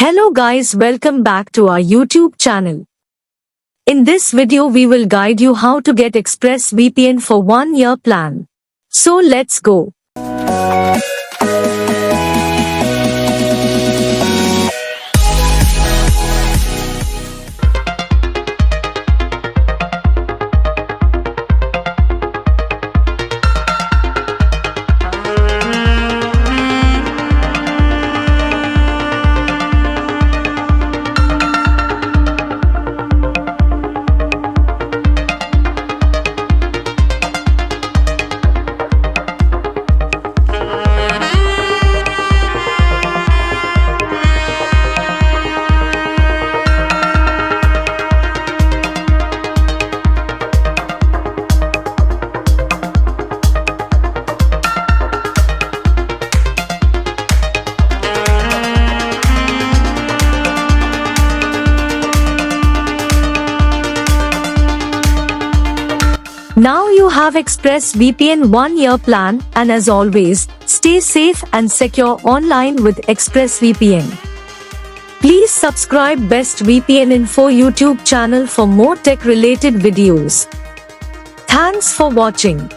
Hello guys, welcome back to our YouTube channel. In this video we will guide you how to get ExpressVPN for 1-year plan. So let's go. Now you have ExpressVPN 1-year plan, and as always, stay safe and secure online with ExpressVPN. Please subscribe Best VPN Info YouTube channel for more tech related videos. Thanks for watching.